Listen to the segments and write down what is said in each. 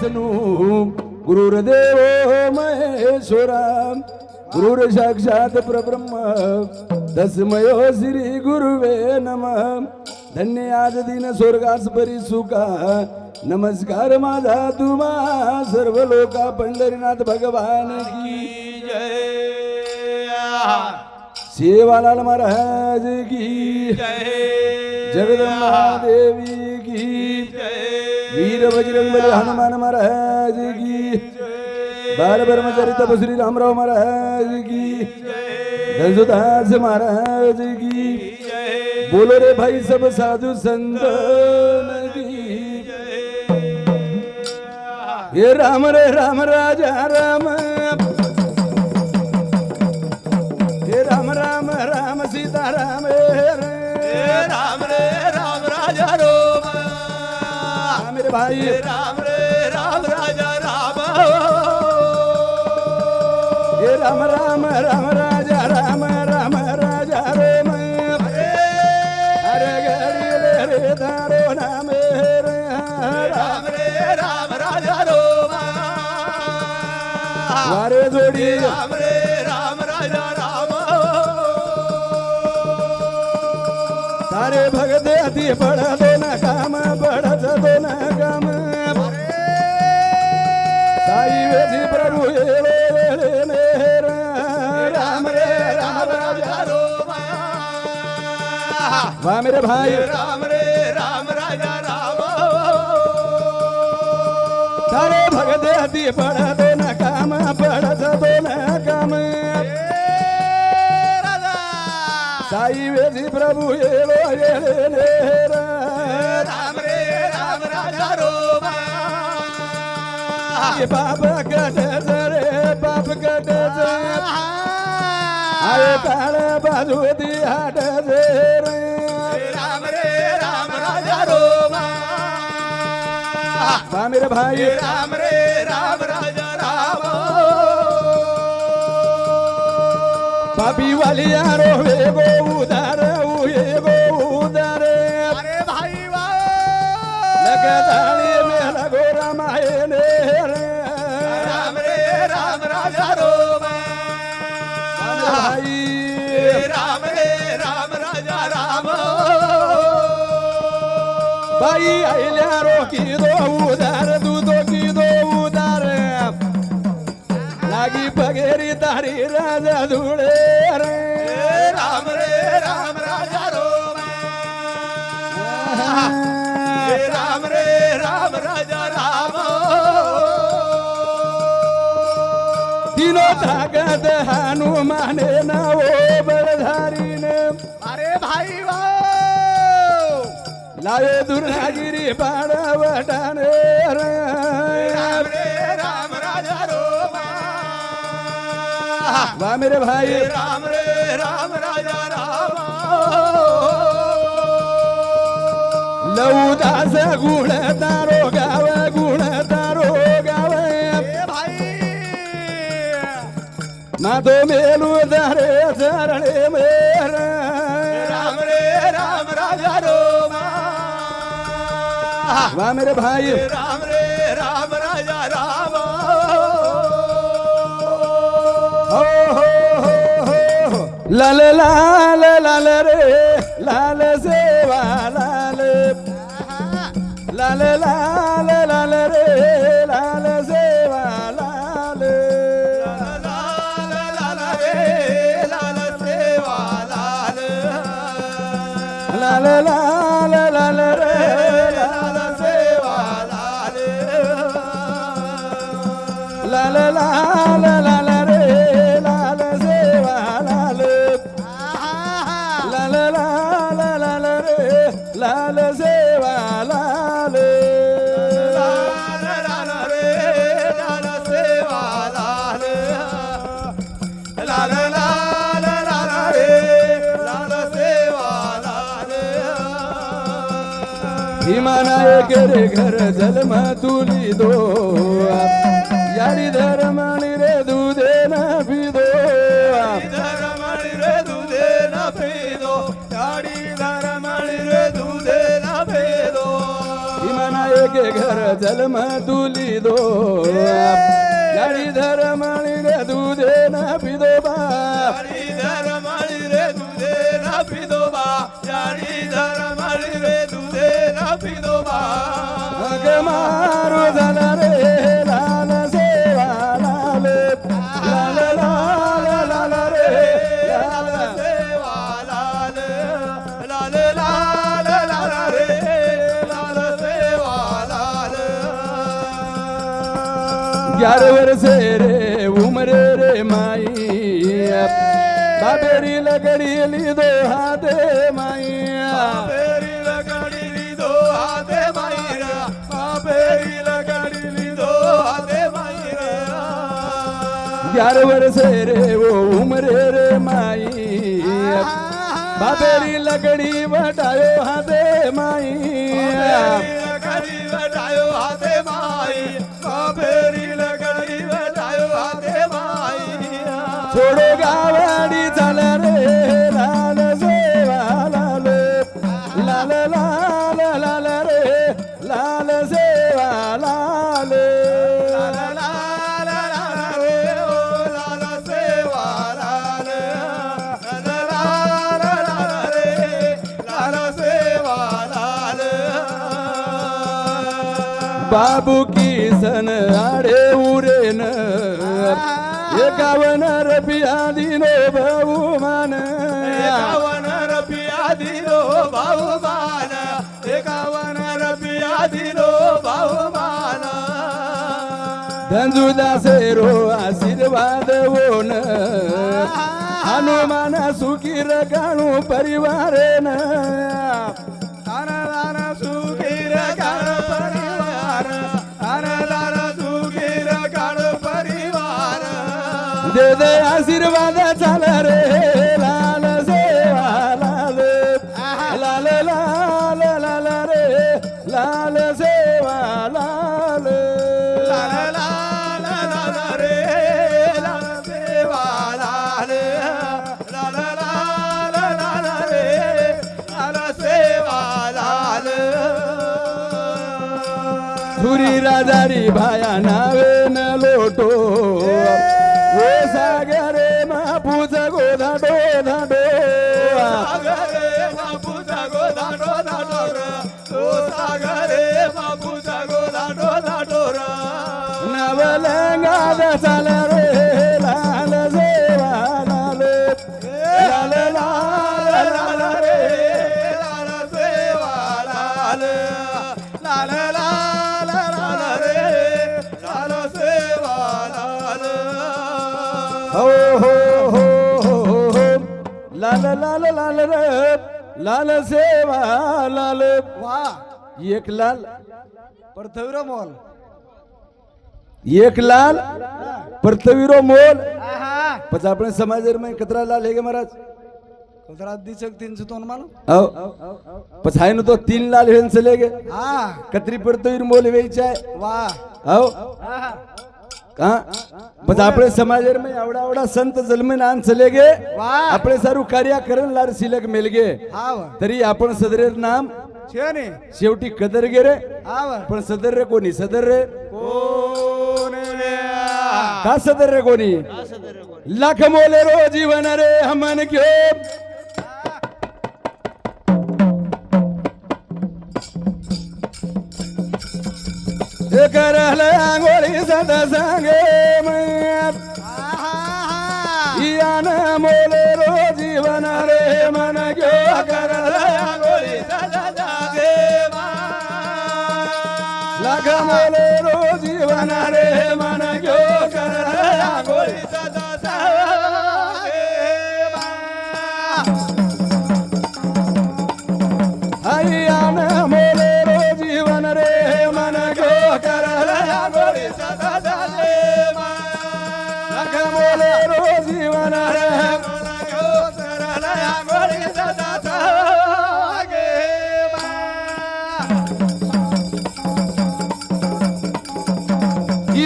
विष्णू गुरुर्देवो महेश्वरा गुरुर साक्षात परब्रह्म तस्मयो श्री गुरुवे नमः. धन्य आज दिन स्वर्गास परी सुखा नमस्कार माझा तुम्हा सर्व लोका पंढरीनाथ भगवान की जय. सेवालाल महाराज की जय. जगदंबा देवी की वीर बजरंगबली हनुमान महाराज की बाल ब्रह्मचारी तपश्री रामराव महाराज की धनसुदास महाराज की बोलो रे भाई सब साधु संतन की. हे राम रे राम राजा राम हे राम राम राम सीता राम राम रे राम राजा राम. मेरे भाई राम रे राम राजा राम. हे राम राम राम राजा राम राम राजा राम. अरे गरी रे धारो नाम राम रे राम राजा राम. वारे जोडी राम रे राम राजा राम. तारे भगत अति बड़ा दो न काम बड़ा दो न काम साई वेजी प्रभु मेरा राम रे राम राजा राम. वाह मेरे भाई राम रे राम राजा राम. तारे भगत अति बड़ा दो न काम बड़ा दो न काम साई वेजी प्रभु राम रे राम राजा राम. बाप कट रे बाप कट आए काळ बाजू दी हाट रे राम रे राम राजा राम. बा मेरे भाई राम रे राम राजा राम. पापी वाली यारो वे गो उदार उये गो उदार अरे भाई वाह. लगताळी में लगो रामायण राम रे राम राजा राम. भाई राम रे राम राजा राम. बाई आईल्या रोकी दो उदार दूधो की दो उदार लागी पगेरी तारी राजा धुळे राम रे राम राजा राम. राम रे राम राजा राम. तीनो ताकत हनुमाने नावो बळधारीने अरे भाई वाह. लावे दुर्गागिरी पाडवटाने राम रे राम राजा राम. वा मेरे भाई राम रे राम राजा राम. लवदास गुण तारो गाव गुण तारो गाव भाई माधो मेलू दारे चरणे मेर राम रे राम राजा राम. वा मेरे भाई राम रे राम राजा राम. हो हो हो हो लाल लाल लाल रे लाल सेवा लाल लाल लाल लाल रे लाल सेवा लाल लाल लाल रे लाल सेवा लाल. लाल लाल लाल रे लाल सेवा लाल. लाल लाल लाल रे लाल सेवा लाल लाल लाल लाल रे लाल सेवा लाल लाल लाल रे लाल सेवा लाल. लाल लाल लाल रे लाल सेवा लाल. भीमानायक रे घर जन्म तुली दो यारी धर्माणी रे दुधे न पिदो धर्मणी रे दुधे न पेदो. याडी धर्मणी रे दुधे न पेदो. भीमानायक के घर जन्म तुली दो यारी धर्मणी रे दूधे ना पिदो बा यारी धर्मणी रे दूधे ना पिदो बा यारी धर्मणी रे दूधे ना पिदो बा मारू झाला रे लाल सेवा लाल लाल लाल लाल रे लाल सेवा लाल लाल लाल लाल रे लाल सेवा लाल 11 वर्षे रे उमरे रे माई बाबेरी लगड़ी लीधो हाथे माई बाबेरी लगड़ी लीधो हाथे माईरा बाबेरी लगड़ी लीधो हाथे माईरा 11 वर्षे रे वो उमरे रे माई बाबेरी लगड़ी बटायो हाथे माई लगड़ी बटायो हाथे माई बाबेरी लगड़ी बटायो हाथे माई छोड़ो गावाडी चाल रे लाल सेवा लाल लाल लाल लाल रे लाल सेवा लाल लाल लाल लाल रे ओ लाल सेवा लाल लाल लाल लाल रे लाल सेवा लाल बाबू की सन आडे उरेन 51 रुपया दिनो बहुमान 51 रुपया दिनो बहुमान 51 रुपया दिनो बहुमान धंजुदासेरो आशीर्वाद होन हनुमान सुखी रकाणू परिवारेन अनदान सुखीर काळ परिवार अनदान सुखीर काळ परिवार दे दे आशीर्वाद चाल रे लाल सेवा लाल लाल लाल लाल रे लाल सेवा लाल लाल लाल लाल रे लाल सेवा लाल लाल लाल लाल रे लाल सेवा लाल धुरी राजारी भाया नावे न लोटो ओ सागरे मापूच गोधाडो धाडो सागरे बापूचा गोधाडो धाडोर ओ सागरे बापूचा गोधाडो धाडोर नवलंगाद चाल रे लाल सेवा लाल लाल लाल लाल रे लाल सेवा लाल लाल लाल लाल रे लाल सेवा लाल हो हो हो हो हो लाल लाल लाल रे लाल सेवा लाल वा एक लाल परथवीरो मोल एक लाल परतवीरो मोल પછી આપણે સમાજ માં કતરા લાલ હે કે મહારાજ કતરા દીચક 300 તોન માનો आओ પછી નું તો 3 લાલ હેન ચલે ગે હા કતરી પરતવીર મોલ વેચાય વાહ आओ હા પછી આપણે સમાજ માં આવડા આવડા સંત જન્મીને આન ચલે गे વાહ આપણે સારું કાર્ય કરણ લાર સિલક મેલ गे હાવ तरी आपण सदरेर नाम છે ને शेवटी कदर गे रे હાव पण सदर रे कोणी सदर रे कोण रे का सदर रे कोणी लाख मोले रो जीवन रे हमन क्यो करल आंगोळी सद सांगे यान मोले रो जीवन रे मन क्यो करल गोळी सदा जागे लाख मोले रो जीवन रे मन क्यो करल गोळी सदा जागे यान मोले रो जीवन रे मन क्यो करल गोळी सदा जागे लाख मोले रो जीवन रे गोळी सदा जागे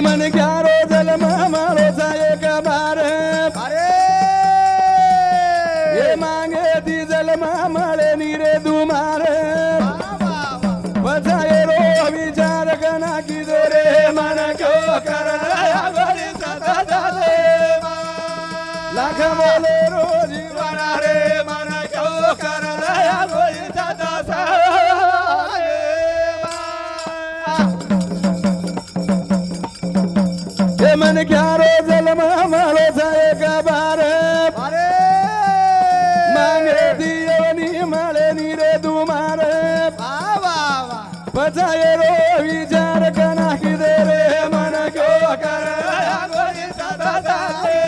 मन क्यारो जन्म मारो एक बार अरे ये मांगे ती जन्म मळे नीरे दुमार बचाये रो विचार बचाए रो विचार कना की दे रे मन क्यों कर आंघोळी सदा जागे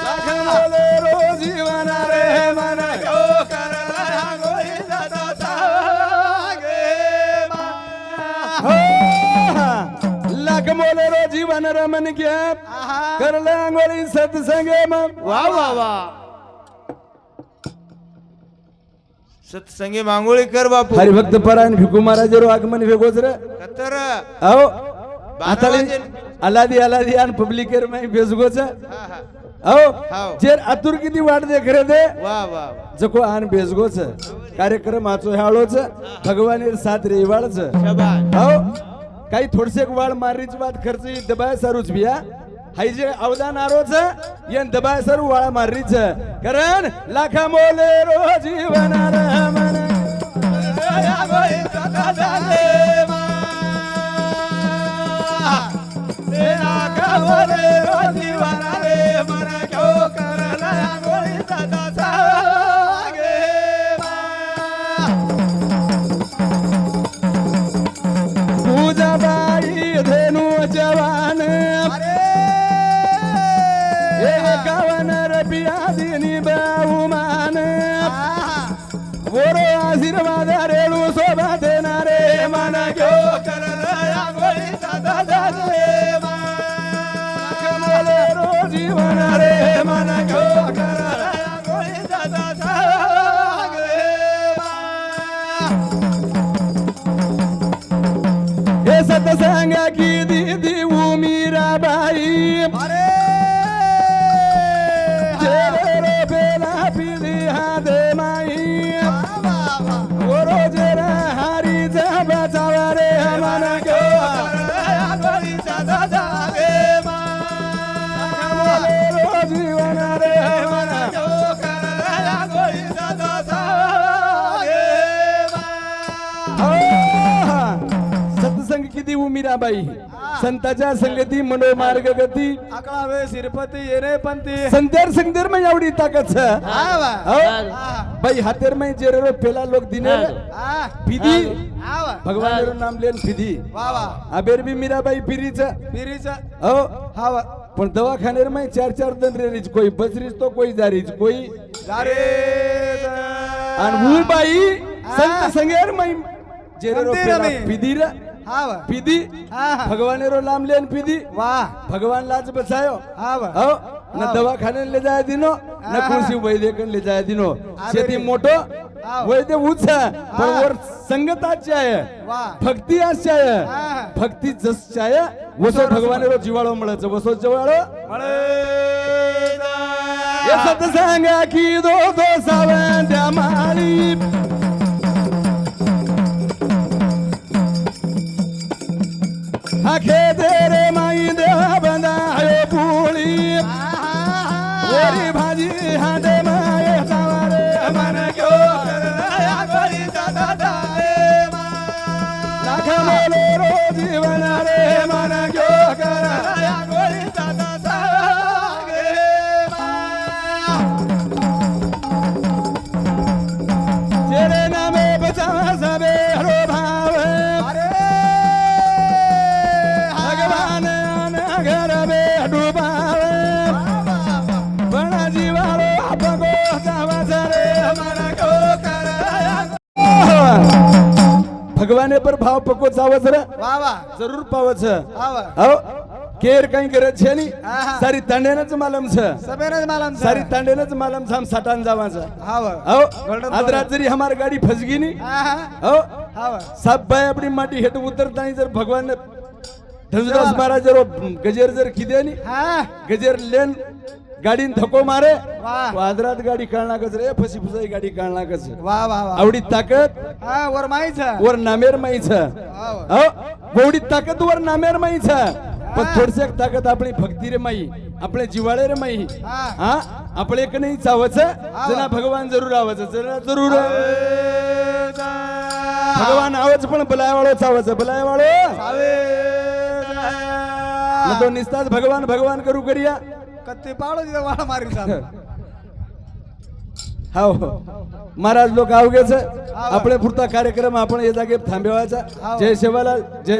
लाख बोले रो जीवन रे मन क्यों कर आंघोळी सदा जागे हो लाख बोले रो जीवन रे मन क्या कर ले आंगोली सत्संगे मग वा वा वा सत्संगी मांगोळी कर बापू हरिभक्त परायण भिकू महाराज रो आगमन वेगोच रे कतर आओ आता अलादी अलादी आणि पब्लिकेर मै बेजगोच आओ हाव. जेर आतुर किती वाट देख रे दे वा वा जको आन बेजगोच कार्यक्रम आचो ह्याळोच भगवानेर साथ रेवाळच शबान आओ काही थोडसे वाळ मारीच बात खर्च दबाय सारूच बिया हाय जे अवदान आरोच यन दबाय सारू वाळा मारीच कारण लाखा मोले रो जीवन रे मन आंघोळी सदा जागे तेरा कवरे रोजी वाला रे मन क्यों कर आंघोळी सदा जागे पूजा बाई धेनु जवान एकावन रबिया दिनी बहुमान वरो आशीर्वाद रेणू शोभा देणारे मन क्यों कर आंघोळी सदा जागे कमले रो जीवन रे मन क्यों कर आंघोळी सदा जागे हे सत्संग की दीदी उमीराबाई जेरे बेला पिली हादे माई वरो जेरा हारी जबा चावारे मन क्यों आंघोळी सदा जागे कमले रो जीवन रे मन क्यों कर आंघोळी सदा जागे सत्संग किती उमीराबाई संताच्या संगती मनोमार्ग गती अकळावे शिरपती येणे पंथी संतेर में एवढी ताकद छ हो? बाई हातेर में जेरो पेला लोक दिने फिदी भगवान रो नाम लेन फिदी अबेर भी मीराबाई फिरीच हो पण दवाखानेर में चार दन रेरीच कोई बसरीच तो कोई जारीच कोई आणि हू बाई संत संगेर में जेरो पेला फिदी रे पिदी भगवान रो नाम लेन पिदी भगवान लाज बचायो हो न दवाखाने ले जाय दिनो न कुर्सी वैद्यकन ले जाय दिनो शेती मोठो वैद्य उच्च पण वर संगताची आहे भक्ती अशी आहे भक्ती जसची आहे वसो भगवान रो जिवाळो मळच वसो जिवाळो ये सत्संग की दो सावंत्या माळी आखे तेरे माई देवा बंधायो पुळी वरी भाजी हाते माये सावारे मन क्यों कर आंघोळी सदा जागे लाख मोले रो जीवन रे मन क्यों कर आंघोळी सदा जागे तेरे नामे बचावा सबे हरो भाव भगवान घर में डुबावे बड़ा जीवारो भगो जावा रे मन क्यों कर भगवाने पर भाव पको जावच रे जरूर पावच हो केर काही गरज छे नी सारी तांडेनच मालम छ सारी तांडेनच मालम छाम साठान जावाच हो आज रात जरी हमार गाडी फसगी नी हो सब बाय अपनी माटी हेट उतरता जर भगवान धनराज महाराज रो गजेर जर किदे नी गजेर लेन गाडीन धक्को मारे वादरात गाडी काढणाकच रे फसी फुसाई गाडी काढणाकच आवडी ताकद वर नामेर माईच हो एवढी ताकद वर नामेर माईच पण थोडसे ताकद आपली भक्ती रे माई आपले जिवाळे रे माई हा आपले एक नाही चावच जना भगवान जरूर आवच जरा जरूर भगवान आवच पण बलायवाळो चावच बलायवाळो तो निस्ताच भगवान भगवान करू करिया कत्ते पाळो तिथे वाळा मारी हो महाराज लोक अवघेच आपल्या पुरता कार्यक्रम आपण या जागेवर थांबवायचा जय सेवालाल जय